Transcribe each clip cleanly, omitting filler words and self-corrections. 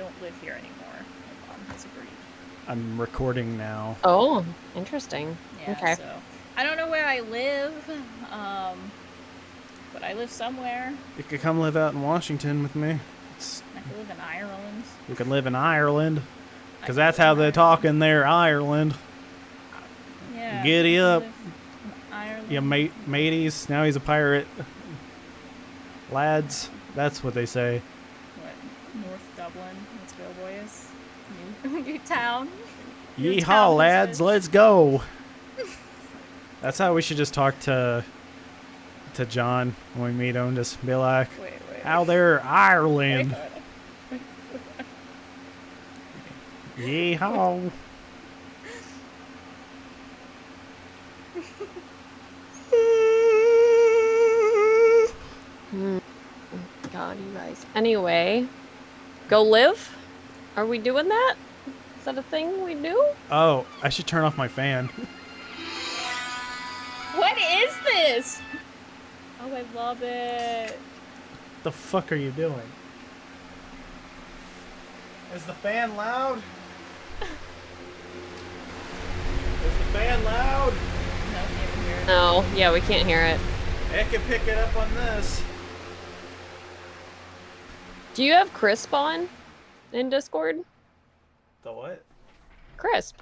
don't live here anymore. My mom has agreed. I'm recording now. Oh, interesting. Yeah, okay. So I don't know where I live, but I live somewhere. You could come live out in Washington with me. I could live in Ireland. You can live in Ireland. Because that's how they talk in there, Ireland. Yeah. Giddy up. Ireland. You mateys. Now he's a pirate. Lads. That's what they say. What? North Dublin. Let's go, boys. New town. Yeehaw, lads. Let's go. That's how we should just talk to John when we meet him. Just be like, how there, Ireland. Yeehaw. God, you guys. Anyway, go live? Are we doing that? Is that a thing we do? Oh, I should turn off my fan. What is this? Oh, I love it. What the fuck are you doing? Is the fan loud? Is the fan loud? No, can't hear it. No, yeah, we can't hear it. It can pick it up on this. Do you have Crisp on in Discord? The what? Crisp.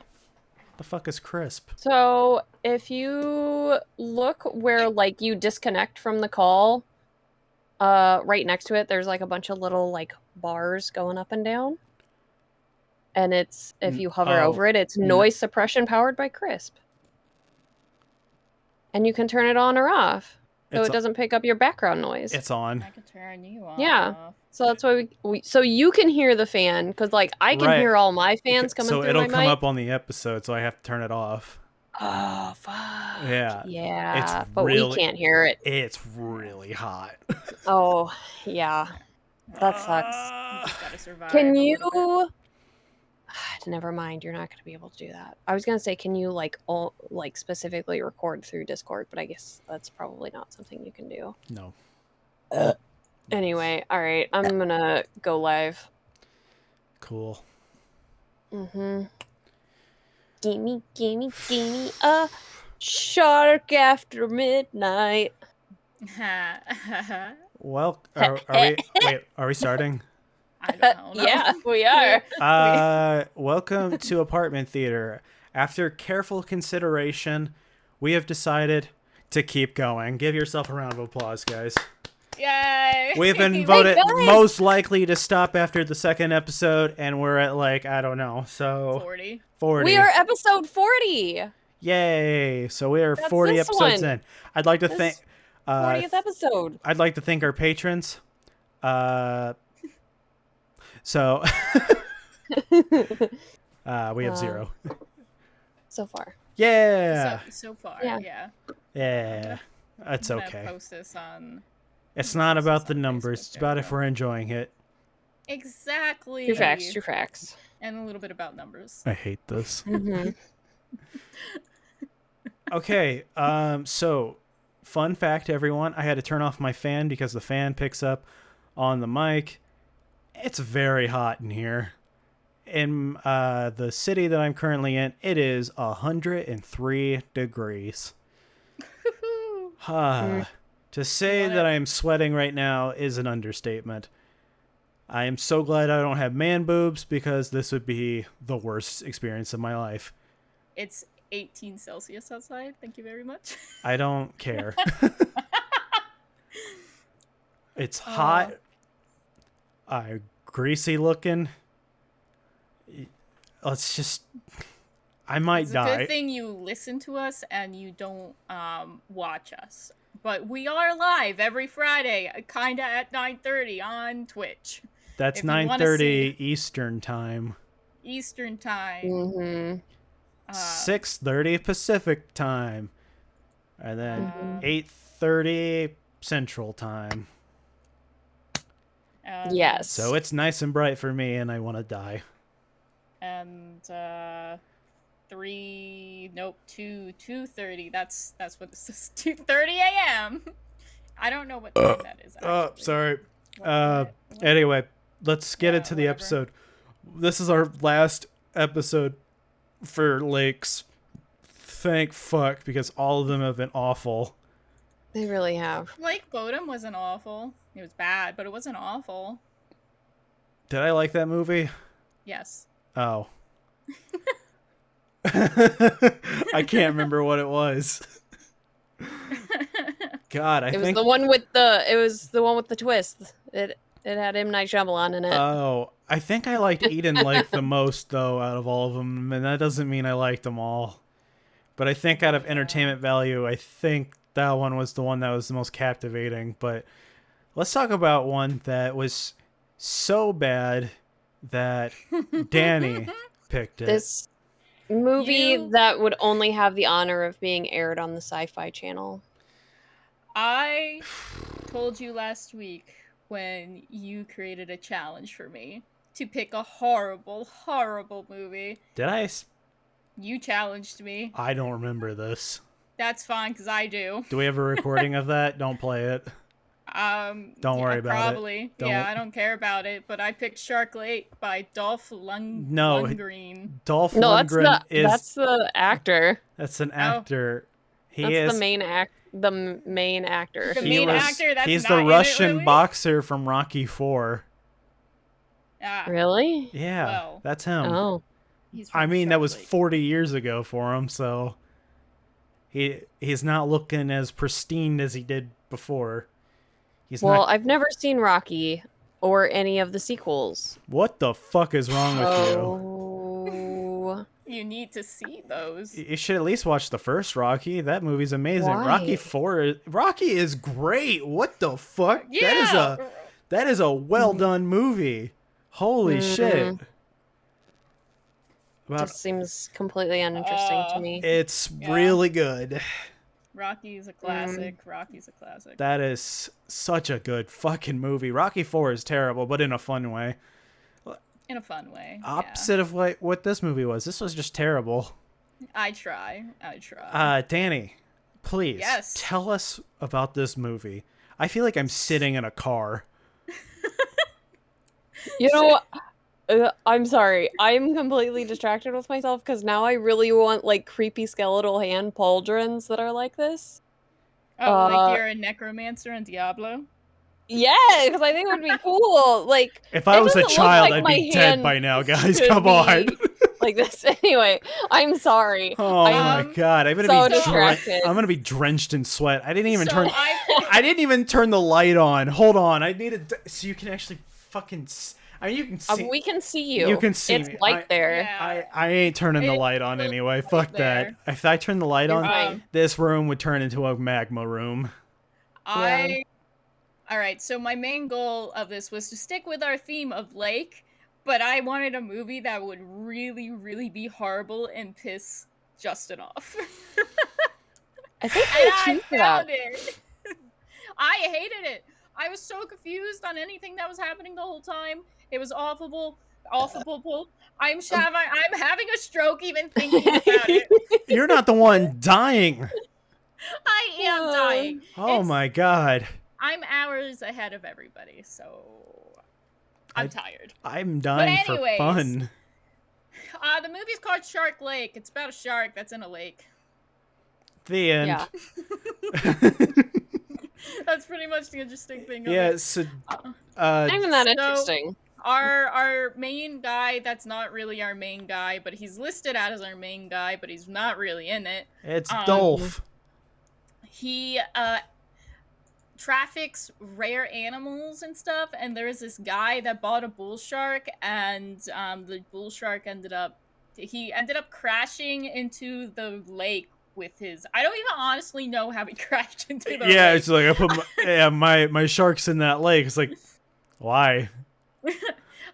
The fuck is Crisp? So if you look where like you disconnect from the call, right next to it, there's like a bunch of little like bars going up and down. And it's, if you hover over it, it's noise suppression powered by Crisp. And you can turn it on or off. So it doesn't pick up your background noise. It's on. I can turn you off. Yeah. So that's why so you can hear the fan, because like I can hear all my fans coming through my mic. So it'll come up on the episode, so I have to turn it off. Oh, fuck. Yeah. Yeah. It's but really, we can't hear it. It's really hot. Oh, yeah. That sucks. Just gotta survive. Can you... Never mind, you're not going to be able to do that. I was going to say, can you like specifically record through Discord, but I guess that's probably not something you can do. No. Anyway, all right, I'm going to go live. Cool. Mm-hmm. Gimme a shark after midnight. Well, are we starting? I don't know. Yeah, we are. Welcome to Apartment Theater. After careful consideration, we have decided to keep going. Give yourself a round of applause, guys. Yay! We've been voted most likely to stop after the second episode, and we're at like, I don't know, so 40. We are episode 40. Yay! So we are 40 episodes in. I'd like to thank 40th episode. I'd like to thank our patrons. So we have 0 so far. Yeah. So far, yeah. Yeah. That's I'm okay. gonna post this on. It's not about the numbers. It's about if we're enjoying it. Exactly. True facts. True facts. And a little bit about numbers. I hate this. Mm-hmm. Okay. So, fun fact, everyone. I had to turn off my fan because the fan picks up on the mic. It's very hot in here. In the city that I'm currently in, it is 103 degrees. To say that I am sweating right now is an understatement. I am so glad I don't have man boobs, because this would be the worst experience of my life. It's 18 Celsius outside. Thank you very much. I don't care. It's hot. Greasy looking. Let's just... I might die. It's a good thing you listen to us and you don't watch us. But we are live every Friday, kinda at 9:30 on Twitch. That's 9:30 Eastern time. Eastern time. Mm-hmm. 6:30 Pacific time. And then 8:30 Central time. Yes. So it's nice and bright for me, and I want to die. And 2:30. That's what this is. 2:30 a.m. I don't know what time that is. Oh, sorry. Anyway, let's get into the episode. This is our last episode for lakes. Thank fuck, because all of them have been awful. They really have. Lake Bodom wasn't awful. It was bad, but it wasn't awful. Did I like that movie? Yes. Oh. I can't remember what it was. God, It was the one with the twist. It had M. Night Shyamalan in it. Oh, I think I liked Eden Lake the most, though, out of all of them, and that doesn't mean I liked them all. But I think out of entertainment value, I think that one was the one that was the most captivating. But let's talk about one that was so bad that Dani picked it. This movie that would only have the honor of being aired on the Sci-Fi Channel. I told you last week when you created a challenge for me to pick a horrible, horrible movie. Did I? You challenged me. I don't remember this. That's fine, because I do. Do we have a recording of that? Don't play it. Don't worry about probably. it. Don't. Yeah, I don't care about it, but I picked Shark Lake by Dolph Lundgren. Dolph No, Lundgren that's the actor. That's an actor. That's the main actor. The main actor. The main actor. That's he's not the Russian really? boxer from Rocky 4. Really? Yeah, Well, that's him. Oh. I mean, that was Lake. 40 years ago for him, so he's not looking as pristine as he did before. I've never seen Rocky or any of the sequels. What the fuck is wrong with you? Oh. You need to see those. You should at least watch the first Rocky. That movie's amazing. Why? Rocky is great. What the fuck? Yeah. That is a well done movie. Holy shit. Just seems completely uninteresting to me. It's really good. Rocky's a classic. Rocky's a classic. That is such a good fucking movie. Rocky 4 is terrible, but in a fun way. In a fun way. Opposite of what this movie was. This was just terrible. I try. Dani, please tell us about this movie. I feel like I'm sitting in a car. You know, I'm sorry. I'm completely distracted with myself because now I really want like creepy skeletal hand pauldrons that are like this. Oh, like you're a necromancer in Diablo? Yeah, because I think it would be cool. Like, if I was a child, I'd be dead by now, guys. Come on. Like this. Anyway, I'm sorry. Oh my god, I'm gonna be drenched in sweat. I didn't even turn the light on. Hold on, I need so you can actually fucking. I mean, you can see. We can see you. You can see it's me. light there. Yeah. I ain't turning the light on anyway. Fuck that. If I turn the light on, this room would turn into a magma room. All right, so my main goal of this was to stick with our theme of lake, but I wanted a movie that would really, really be horrible and piss Justin off. I think I found it. I hated it. I was so confused on anything that was happening the whole time. It was awful. I'm having a stroke even thinking about it. You're not the one dying. I am dying. Oh my god. I'm hours ahead of everybody, so I'm tired. I'm dying for fun. The movie's called Shark Lake. It's about a shark that's in a lake. The end. Yeah. That's pretty much the interesting thing. So, not even that interesting. Our main guy, that's not really our main guy, but he's listed as our main guy, but he's not really in it. It's Dolph. He traffics rare animals and stuff, and there is this guy that bought a bull shark, and the bull shark ended up crashing into the lake with his. I don't even honestly know how he crashed into the lake. It's like I put my shark's in that lake. It's like, why?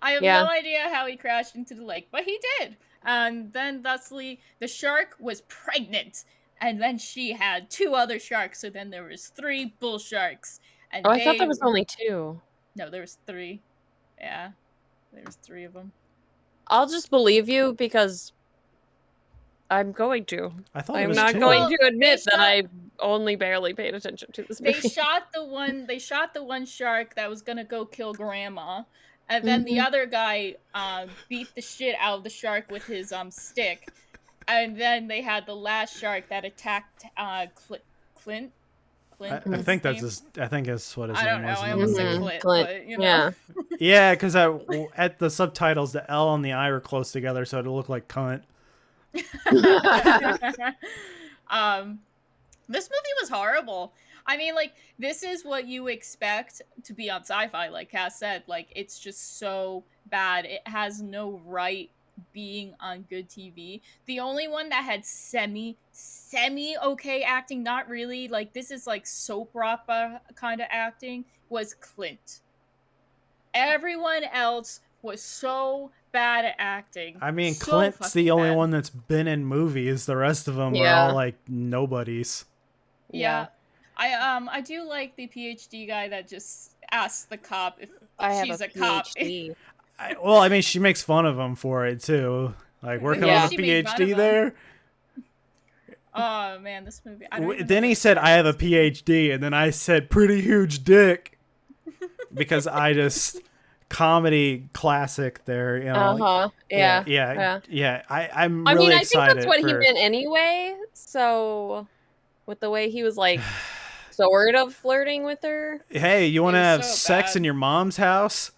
I have no idea how he crashed into the lake, but he did. And then thusly the shark was pregnant. And then she had 2 other sharks, so then there was 3 bull sharks. And I thought there was only 2. No, there was 3. Yeah, there was 3 of them. I'll just believe you because I'm going to. I'm not going to admit that I only barely paid attention to this movie. They shot the one shark that was gonna go kill Grandma, and then the other guy beat the shit out of the shark with his stick, and then they had the last shark that attacked Clint. I What's think his that's name? I think that's what his I name don't know. was. I in the almost said movie. Clint, Clint. but Yeah. Yeah, because at the subtitles, the L and the I were close together, so it'll look like cunt. um, this movie was horrible. I mean, like, this is what you expect to be on sci-fi, like Cass said. Like, it's just so bad. It has no right being on good TV. The only one that had semi okay acting, not really, like, this is like soap opera kind of acting, was Clint. Everyone else was so bad at acting. I mean, So Clint's the fucking only bad. one that's been in movies. The rest of them are Yeah. all like nobodies. Yeah. I do like the PhD guy that just asks the cop if I have she's a a cop. PhD. I mean, she makes fun of him for it too. Like working Yeah. on a She made fun of PhD him. there. Oh man, this movie. I don't even Then know he what said, the "I have a title is. PhD," and then I said, "Pretty huge dick," because I just comedy classic there. You know, Uh-huh. Yeah. I'm I really mean, I think excited that's what for. he meant anyway. So, with the way he was like, sort of flirting with her. Hey, you want It to was have so sex bad. in your mom's house?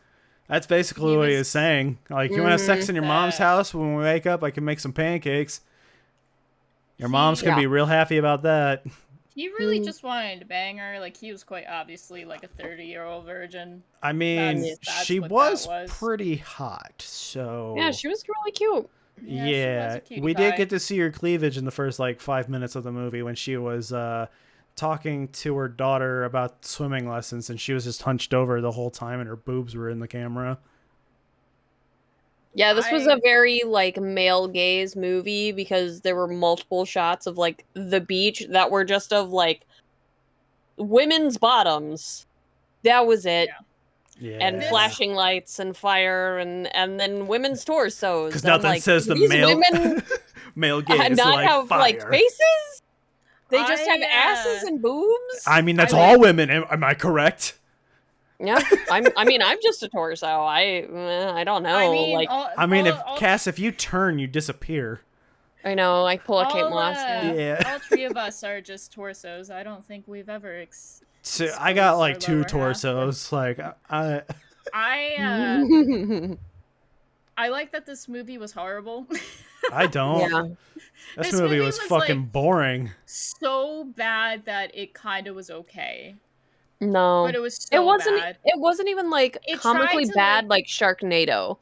That's basically He what he was was saying. Like, you want to have sex in your mom's that- house? When we wake up, I can make some pancakes. Your mom's He- gonna Yeah. be real happy about that. He really just wanted to bang her. Like, he was quite obviously like a 30-year-old virgin. I mean, That's she what was that was. pretty hot, so Yeah, she was really cute. Yeah, she was a cutie we did pie. get to see her cleavage in the first like 5 minutes of the movie when she was talking to her daughter about swimming lessons, and she was just hunched over the whole time, and her boobs were in the camera. Yeah, this was a very like male gaze movie because there were multiple shots of like the beach that were just of like women's bottoms. That was it. Yeah, And flashing lights and fire and then women's torsos. because And I'm nothing like, says do the these male women male gaze not like have fire. like faces? They just have I, asses and boobs? I mean, that's I all like- women. Am I correct? Yeah, I mean, I'm just a torso. I don't know. I mean, like, Cass, if you turn, you disappear. I know, like pull a Kate Moss. Yeah. all three of us are just torsos. I don't think we've ever. So I got exposed like our two lower half. torsos. Like I Yeah. I like that this movie was horrible. I don't. This movie was fucking like, boring. so bad that it kind of was okay. No, But it was so bad. It wasn't even like It comically tried to, bad like Sharknado.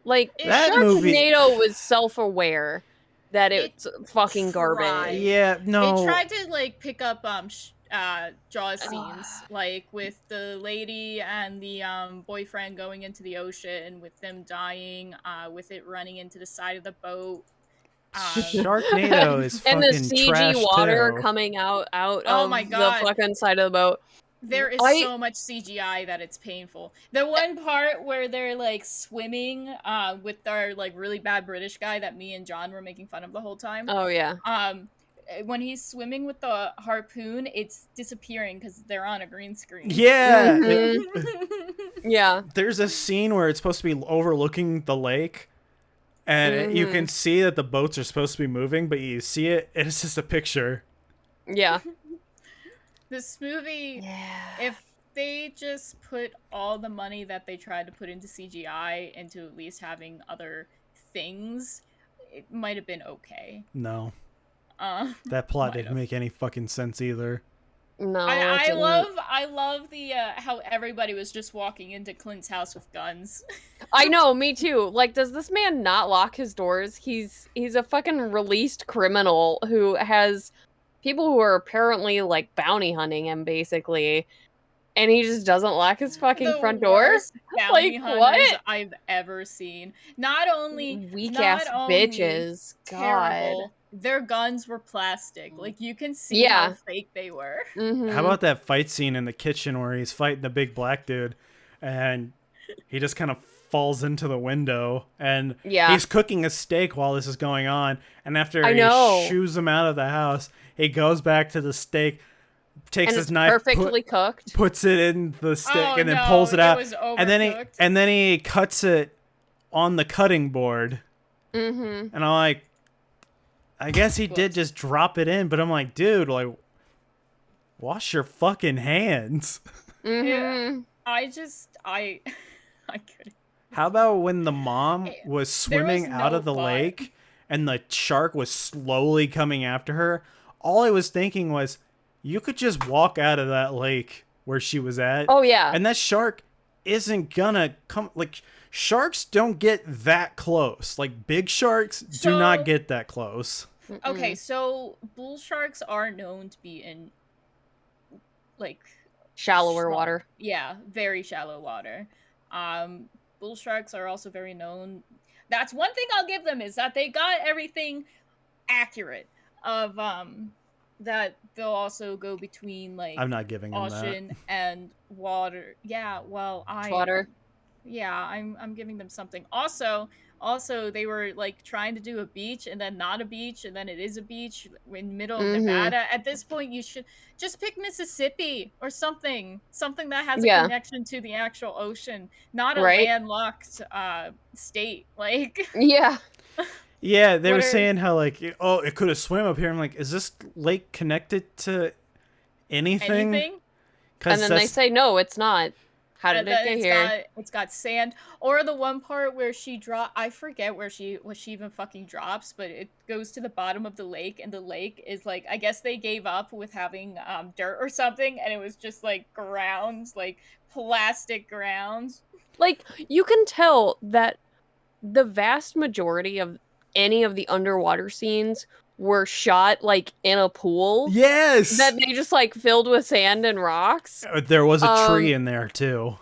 Like That Sharknado movie- was self-aware that it's fucking garbage. tried. Yeah, no. It tried to like pick up Jaws scenes, like with the lady and the boyfriend going into the ocean, with them dying, with it running into the side of the boat. Sharknado is fucking And the CG trash water too. coming out Oh of my the God. fucking side of the boat. There is so much CGI that it's painful. The one part where they're like swimming with our like really bad British guy that me and John were making fun of the whole time. Oh yeah. When he's swimming with the harpoon, it's disappearing because they're on a green screen. Yeah. Yeah. There's a scene where it's supposed to be overlooking the lake, and you can see that the boats are supposed to be moving, but you see it, and it's just a picture. Yeah. This movie, if they just put all the money that they tried to put into CGI into at least having other things, it might have been okay. No. That plot might didn't have. make any fucking sense either. No. I love the how everybody was just walking into Clint's house with guns. I know, me too. Like, does this man not lock his doors? He's a fucking released criminal who has people who are apparently like bounty hunting him basically, and he just doesn't lock his fucking The front door. worst bounty Like, hunters what? I've ever seen. Not only Weak ass bitches. terrible, God. their guns were plastic. Like you can see how fake they were. Mhm. How about that fight scene in the kitchen where he's fighting the big black dude, and he just kind of falls into the window, and he's cooking a steak while this is going on, and after he shoos him out of the house, he goes back to the steak, takes And his it's knife, perfectly cooked. puts it in the stick, Oh, and then no, pulls it out, was and then he cuts it on the cutting board. Mm-hmm. And I'm like, I guess he did just drop it in, but I'm like, dude, like, wash your fucking hands. Mm-hmm. I couldn't. How about when the mom was swimming out no of the plot. lake and the shark was slowly coming after her? All I was thinking was, you could just walk out of that lake where she was at. Oh, yeah. And that shark isn't gonna come. Like, sharks don't get that close. Like, big sharks do not get that close. Okay, so bull sharks are known to be in, like, Shallower water. Yeah, very shallow water. Bull sharks are also very known. That's one thing I'll give them, is that they got everything accurate. Of that they'll also go between, like, I'm not giving them ocean that. and water. Yeah, well, Water. Yeah, I'm giving them something. Also, they were, like, trying to do a beach and then not a beach and then it is a beach in middle of Nevada. At this point, you should just pick Mississippi or something that has a connection to the actual ocean, not a landlocked state. Like, yeah. Yeah, they were saying how, like, oh, it could have swam up here. I'm like, is this lake connected to anything? And then they say, no, it's not. How did it get here? It's got sand. Or the one part where I forget where she even fucking drops, but it goes to the bottom of the lake, and the lake is, like, I guess they gave up with having dirt or something, and it was just, like, grounds, like plastic grounds. Like, you can tell that the vast majority of any of the underwater scenes were shot, like, in a pool. Yes! That they just, like, filled with sand and rocks. There was a tree in there, too.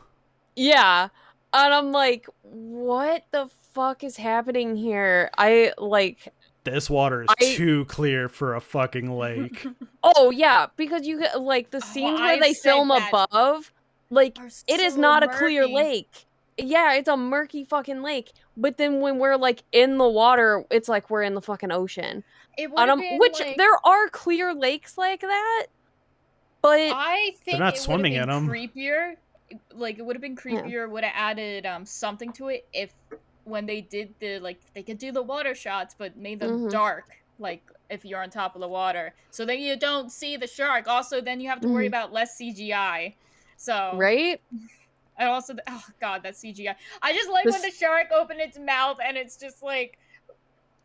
Yeah. And I'm like, what the fuck is happening here? This water is too clear for a fucking lake. Oh, yeah, because you get, like, the scenes where they film above, like, it is not a clear lake. Yeah, it's a murky fucking lake. But then when we're, like, in the water, it's like we're in the fucking ocean. Which, there are clear lakes like that, but I think they're not swimming in them. Creepier. Like, it would have been creepier, would have added something to it if, when they did they could do the water shots, but made them dark, like, if you're on top of the water. So then you don't see the shark. Also, then you have to worry about less CGI. So. Right? And also, oh god, that CGI. I just like when the shark opened its mouth and it's just, like,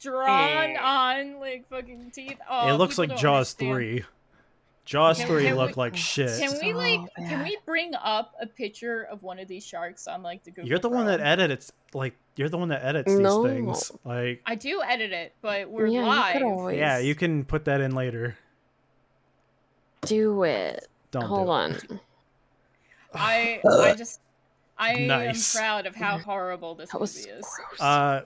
drawn on, like, fucking teeth. Oh, it looks like Jaws 3. Jaws 3 looked like shit. Can we bring up a picture of one of these sharks on, like, the Google You're the one that edits, these things. Like, I do edit it, but we're live. Yeah, you can put that in later. Do it. Hold on. I am proud of how horrible this movie is.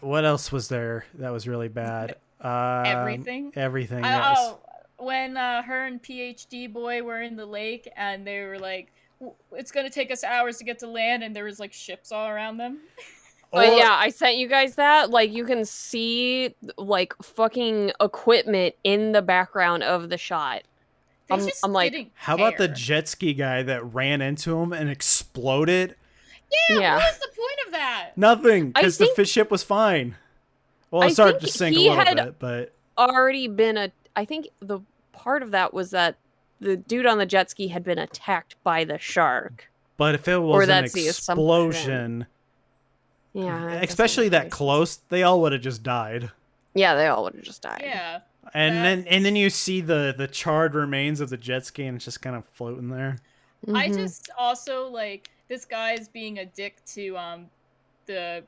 What else was there that was really bad? Everything. Yes. Oh, when her and PhD boy were in the lake and they were like, it's gonna take us hours to get to land, and there was, like, ships all around them. But yeah, I sent you guys that. Like, you can see, like, fucking equipment in the background of the shot. I'm like, how about the jet ski guy that ran into him and exploded? Yeah. What was the point of that? Nothing, because the ship was fine. Well, it started to sink a little bit, but already been I think the part of that was that the dude on the jet ski had been attacked by the shark. But if it was an explosion, especially that close, they all would have just died. Yeah, they all would have just died. Yeah. And then you see the charred remains of the jet ski, and it's just kind of floating there. Mm-hmm. I just also, like, this guy's being a dick to the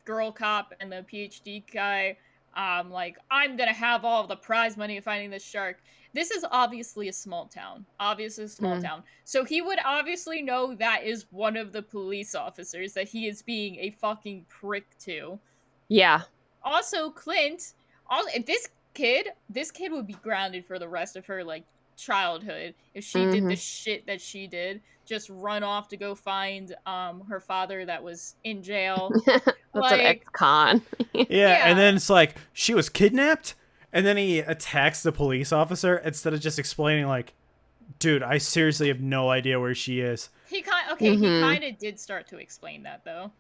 girl cop and the PhD guy. Like, I'm gonna have all the prize money of finding this shark. This is obviously a small town. Town. So he would obviously know that is one of the police officers that he is being a fucking prick to. Yeah. Also, Clint, this kid would be grounded for the rest of her, like, childhood if she did the shit that she did. Just run off to go find her father that was in jail. That's an ex-con. Yeah, and then it's like, she was kidnapped? And then he attacks the police officer instead of just explaining, like, Dude, I seriously have no idea where she is. He Mhm. kind of did start to explain that though.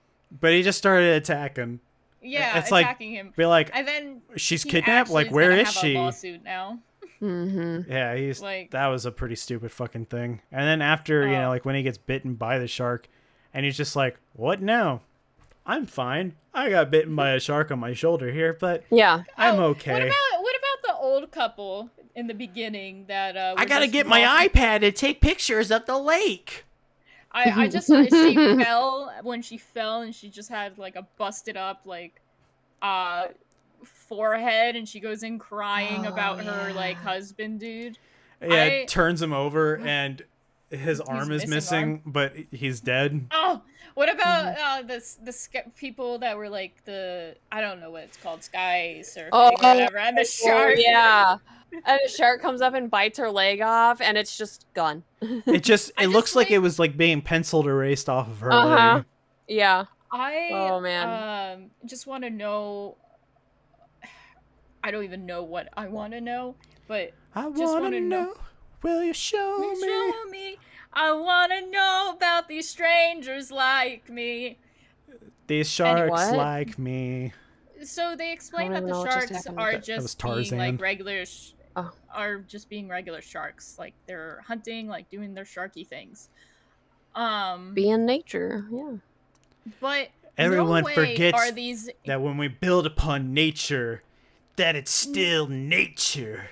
But he just started attacking. Yeah, It's like, attacking him. be like, And then she's he kidnapped? actually Like, where gonna is have she? A lawsuit now. Mm-hmm. Yeah, Like, that was a pretty stupid fucking thing. And then after, you know, like when he gets bitten by the shark, and he's just like, what now? I'm fine. I got bitten by a shark on my shoulder here, but Yeah. I'm okay. What about the old couple in the beginning that I gotta get my iPad and take pictures of the lake. I just she fell when she fell and she just had like a busted up like forehead and she goes in crying about her like husband dude. Yeah, it turns him over and his arm is missing, but he's dead. Oh, what about the people that were like I don't know what it's called, sky surfing or whatever, and the shark. Yeah. And a shark comes up and bites her leg off, and it's just gone. It looks like it was like being penciled erased off of her leg. Yeah. Oh man. Just want to know. I don't even know what I want to know, but I want to know. Will you show me? Show me. I want to know about these strangers like me. These sharks like me. So they explain that the sharks are just being like regular. Are just being regular sharks, like they're hunting, like doing their sharky things. Be in nature, yeah. But everyone no way forgets are these... that when we build upon nature, that it's still nature.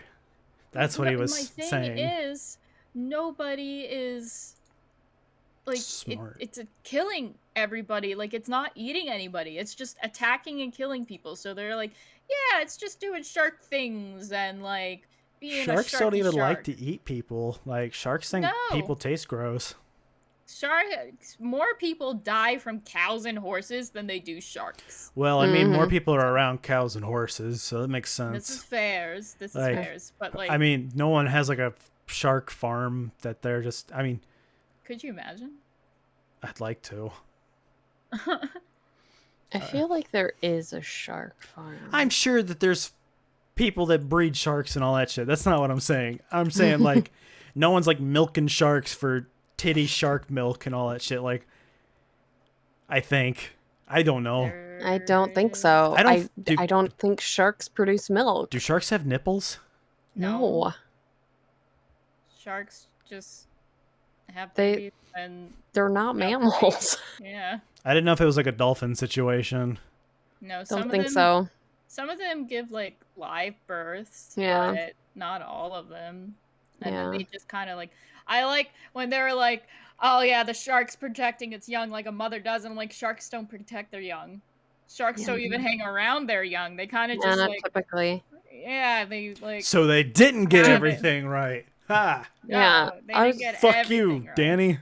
That's what he was saying. My thing is, nobody is like it's killing everybody. Like it's not eating anybody. It's just attacking and killing people. So they're like, yeah, it's just doing shark things and like being sharks a don't even shark. like to eat people. Like sharks think people taste gross. More people die from cows and horses than they do sharks. Well, I mean, more people are around cows and horses, so that makes sense. This is fairs. This is fairs. But like, I mean, no one has like a shark farm that they're just. I mean, could you imagine? I'd like to. I feel like there is a shark farm. I'm sure that there's people that breed sharks and all that shit. That's not what I'm saying. I'm saying like, no one's like milking sharks for titty shark milk and all that shit. Like, I think. I don't know. I don't think so. I don't think sharks produce milk. Do sharks have nipples? No. Sharks just have babies and they're not mammals. Yeah. I didn't know if it was like a dolphin situation. No, don't think so. Some of them give like live births, but not all of them. And then they just kind of like, I like when they were like, oh yeah, the shark's protecting its young like a mother does. And I'm like, sharks don't protect their young. Sharks don't even hang around their young. They kind of just like typically. Yeah, they like. So they didn't get everything right. Ha! Yeah. They didn't get fuck you, right. Dani.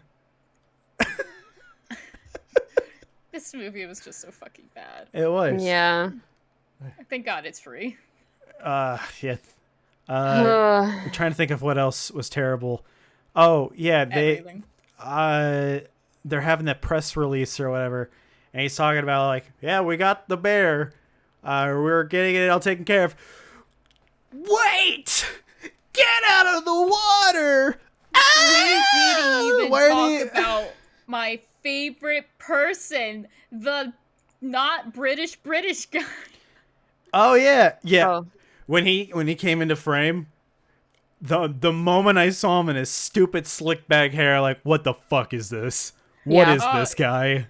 This movie was just so fucking bad. It was. Yeah. Thank God it's free. Yeah. I'm trying to think of what else was terrible. Oh yeah, they're having that press release or whatever, and he's talking about like, yeah, we got the bear, we're getting it all taken care of. Wait, get out of the water! We didn't even talk about my favorite person, the not British guy. Oh yeah. Oh. When he came into frame, the moment I saw him in his stupid slick back hair, like, what the fuck is this? What is this guy?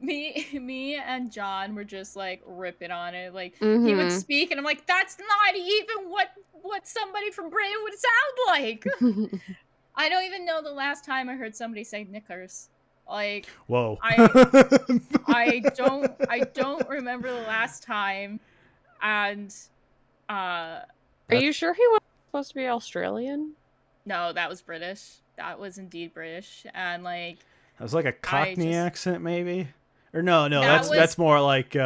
Me and John were just like ripping on it. Like he would speak, and I'm like, that's not even what somebody from Britain would sound like. I don't even know the last time I heard somebody say knickers. Like, whoa. I don't remember the last time. And are you sure he was supposed to be Australian? No, that was British. That was indeed British. And like, that was like a Cockney accent, maybe. Or no, that's more like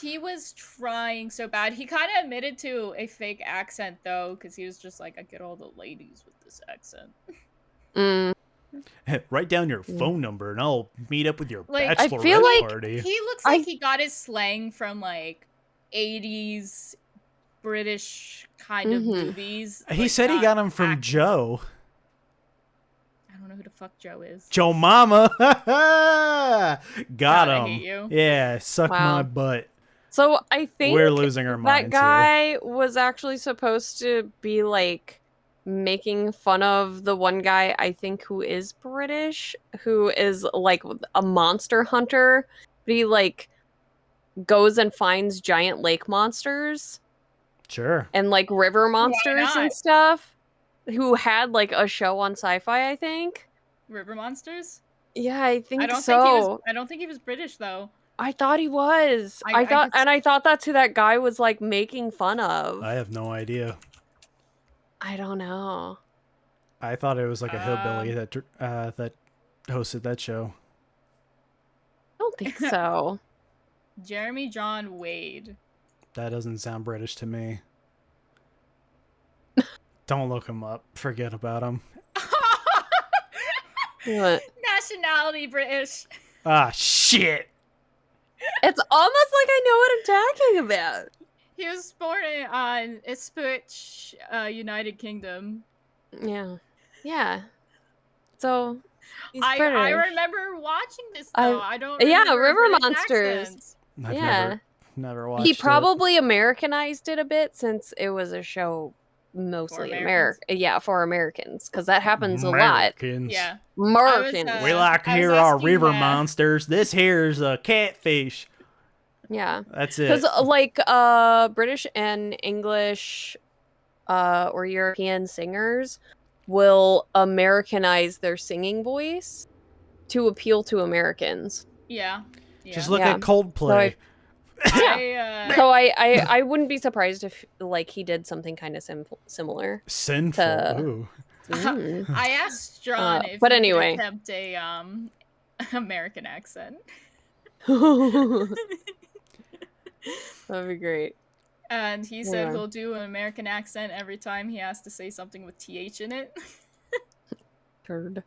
he was trying so bad. He kind of admitted to a fake accent though, because he was just like, I get all the ladies with this accent. Write down your phone number and I'll meet up with your bachelorette I feel like party. He looks like he got his slang from like 80s British kind of movies. He said he got him from Joe. I don't know who the fuck Joe is. Joe Mama. Got God, I him. hate you. Yeah, suck Wow. my butt. So I think We're losing our that minds guy was actually supposed to be like making fun of the one guy I think who is British, who is like a monster hunter. But he like goes and finds giant lake monsters Sure. and like river monsters not? and stuff. Who had like a show on Sci-Fi, I think. River monsters? Yeah, I think I don't so. think he was. I don't think he was British though. I thought he was. I thought, could and I thought that's who that guy was like making fun of. I have no idea. I don't know. I thought it was like a hillbilly that hosted that show. I don't think so. Jeremy John Wade. That doesn't sound British to me. Don't look him up. Forget about him. What? Nationality British. Ah, shit. It's almost like I know what I'm talking about. He was born in Ipswich, United Kingdom. Yeah. Yeah. So he's I British. remember watching this though. I don't. Yeah, remember River British Monsters. accents. I've Yeah. never watched He it. probably Americanized it a bit since it was a show mostly Americans. for Americans, because that happens a lot. Americans. Yeah. Americans. I was, We like I was here our asking, river monsters. This here's a catfish. Yeah. That's it. Because like British and English or European singers will Americanize their singing voice to appeal to Americans. Yeah. Just look Yeah. at Coldplay. So I wouldn't be surprised if like he did something kind of similar. Sinful. to- Ooh. Mm. I asked John if but he anyway. could attempt a American accent. That'd be great. And he said Yeah. he'll do an American accent every time he has to say something with TH in it. Turd.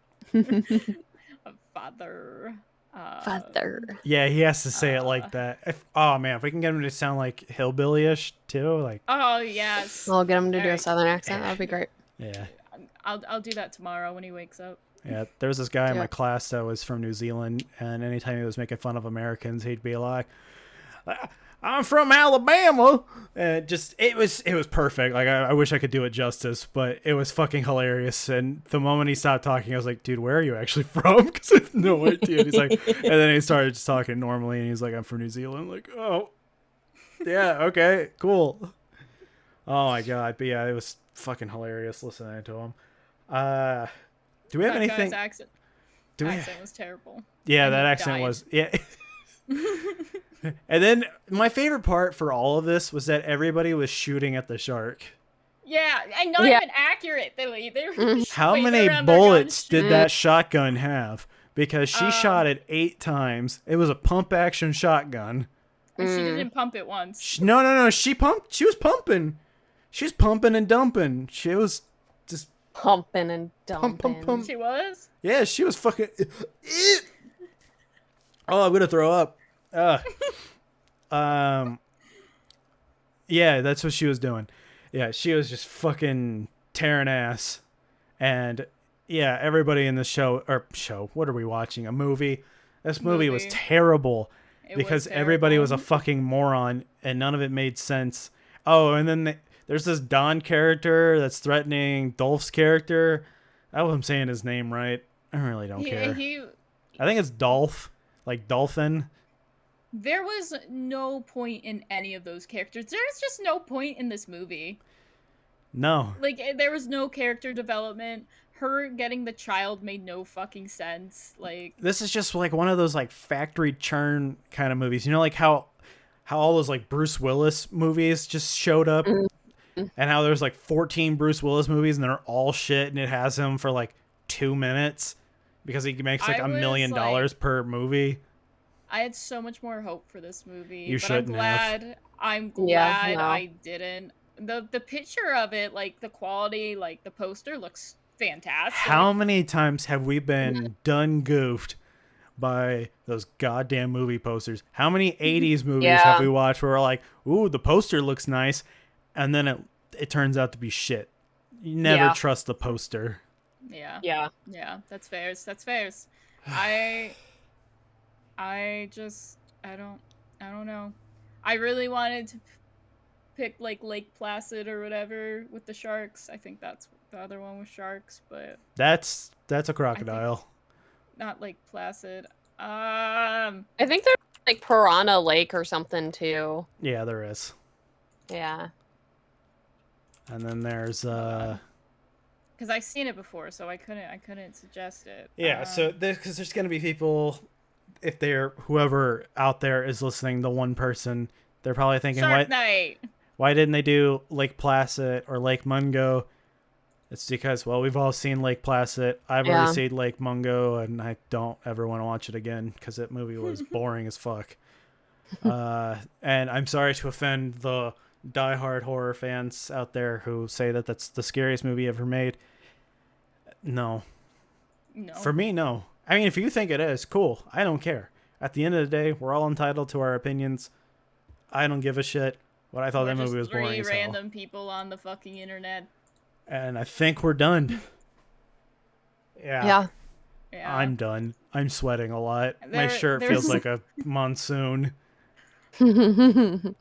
Father. Father. Yeah, he has to say it like that. If we can get him to sound like hillbilly-ish too, like Oh yes. I'll get him to do a Alright. southern accent. That'd be great. yeah. I'll do that tomorrow when he wakes up. Yeah, there was this guy in Yeah. my class that was from New Zealand, and anytime he was making fun of Americans, he'd be like, "I'm from Alabama," and it was perfect. Like I wish I could do it justice, but it was fucking hilarious. And the moment he stopped talking, I was like, "Dude, where are you actually from?" Because I have no idea. And he's like, and then he started just talking normally, and he's like, "I'm from New Zealand." Like, oh, yeah, okay, cool. Oh my god, but yeah, it was fucking hilarious listening to him. Do we have That anything? guy's accent Do we? accent was terrible. Yeah, and that he accent died. was yeah. And then my favorite part for all of this was that everybody was shooting at the shark. Yeah, and not Yeah. even accurate. They were How waving many around their bullets guns, did shooting. that shotgun have? Because she shot it 8 times. It was a pump action shotgun. And she didn't pump it once. No. She was pumping. She was pumping and dumping. She was just Pumping and dumping. pump. She was? yeah. She was fucking. Oh, I'm gonna throw up. Yeah, that's what she was doing. Yeah, she was just fucking tearing ass. And yeah, everybody in the show, what are we watching? A movie? This movie was Movie. terrible It because was everybody was a terrible. fucking moron and none of it made sense. Oh, and then there's this Don character that's threatening Dolph's character. I hope I'm saying his name right. I really don't care. I think it's Dolph, like dolphin. There was no point in any of those characters. There's just no point in this movie. No. Like, there was no character development. Her getting the child made no fucking sense. Like, This is just like one of those like factory churn kind of movies. You know, like how all those like Bruce Willis movies just showed up, and how there's like 14 Bruce Willis movies and they're all shit, and it has him for like 2 minutes because he makes like I $1 million was, per movie. I had so much more hope for this movie. You but shouldn't have. I'm Yeah, glad no. I didn't. The picture of it, like the quality, like the poster looks fantastic. How many times have we been done goofed by those goddamn movie posters? How many 80s movies Yeah. have we watched where we're like, ooh, the poster looks nice, and then it turns out to be shit? You never Yeah. trust the poster. Yeah. Yeah. Yeah, that's fairs. That's fairs. I I don't know. I really wanted to pick like Lake Placid or whatever with the sharks. I think that's the other one with sharks, but That's a I think crocodile. not Lake Placid. I think there's like Piranha Lake or something too. Yeah, there is. Yeah. And then there's because I've seen it before, so I couldn't suggest it. yeah. So because there's gonna be people, if they're whoever out there is listening, the one person, they're probably thinking, Shark Night. why didn't they do Lake Placid or Lake Mungo? It's because, well, we've all seen Lake Placid. I've already seen Lake Mungo, and I don't ever want to watch it again because that movie was boring as fuck. And I'm sorry to offend the diehard horror fans out there who say that that's the scariest movie ever made. No. For me, no. I mean, if you think it is, cool. I don't care. At the end of the day, we're all entitled to our opinions. I don't give a shit. But I thought that movie was boring as hell. Random people on the fucking internet. And I think we're done. Yeah. I'm done. I'm sweating a lot. My shirt feels like a monsoon. I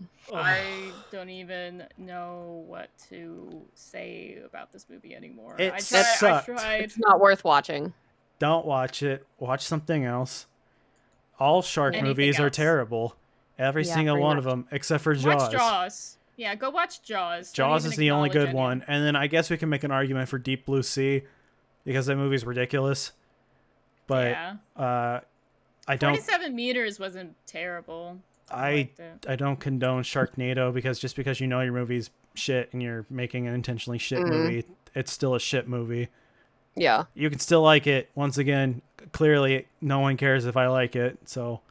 don't even know what to say about this movie anymore. I tried. It's not worth watching. Don't watch it. Watch something else. All shark movies are terrible. Every single one of them, except for Jaws. Watch Jaws. Yeah, go watch Jaws. Jaws is the only good one. And then I guess we can make an argument for Deep Blue Sea because that movie's ridiculous. But I don't. 47 meters wasn't terrible. I don't condone Sharknado because just because you know your movie's shit and you're making an intentionally shit movie, it's still a shit movie. Yeah. You can still like it. Once again, clearly no one cares if I like it. So,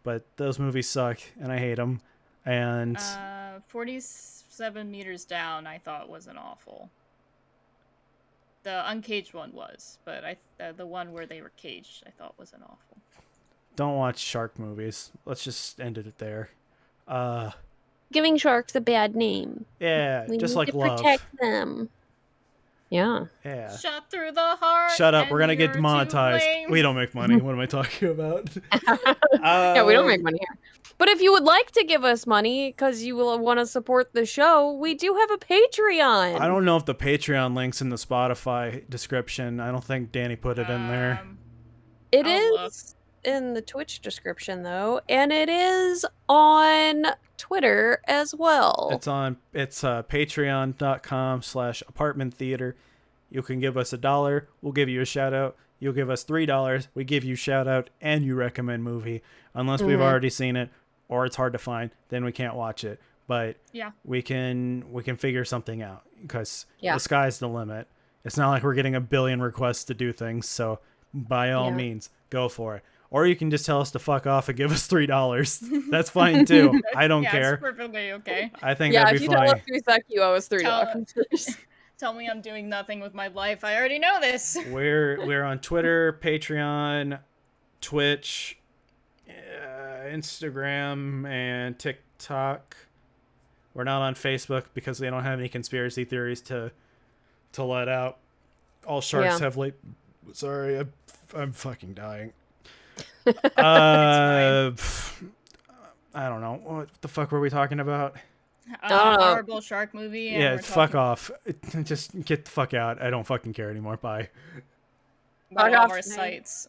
but those movies suck and I hate them. And 47 meters down, I thought wasn't awful. The uncaged one was, but the one where they were caged, I thought wasn't awful. Don't watch shark movies. Let's just end it there. Giving sharks a bad name. Yeah, we just need like to love. Protect them. Yeah. Yeah. Shot through the heart. Shut up. We're gonna get demonetized. We don't make money. What am I talking about? Yeah, we don't make money here. But if you would like to give us money because you will want to support the show, we do have a Patreon. I don't know if the Patreon link's in the Spotify description. I don't think Dani put it in there. It is in the Twitch description though, and it is on Twitter as well. It's patreon.com/apartment theater. You can give us $1, we'll give you a shout out. You'll give us $3, we give you shout out and you recommend movie. Unless we've already seen it or it's hard to find, then we can't watch it. But we can figure something out because the sky's the limit. It's not like we're getting a billion requests to do things, so by all means, go for it. Or you can just tell us to fuck off and give us $3. That's fine too. I don't care. It's perfectly okay. I think that'd be fine. Yeah, if you tell us we suck, you owe us $3. Tell me I'm doing nothing with my life. I already know this. We're on Twitter, Patreon, Twitch, Instagram, and TikTok. We're not on Facebook because they don't have any conspiracy theories to let out. All sharks have late. Sorry, I'm fucking dying. I don't know. What the fuck were we talking about? Horrible shark movie. Yeah, fuck off. Just get the fuck out. I don't fucking care anymore. Bye. Fuck off our sites.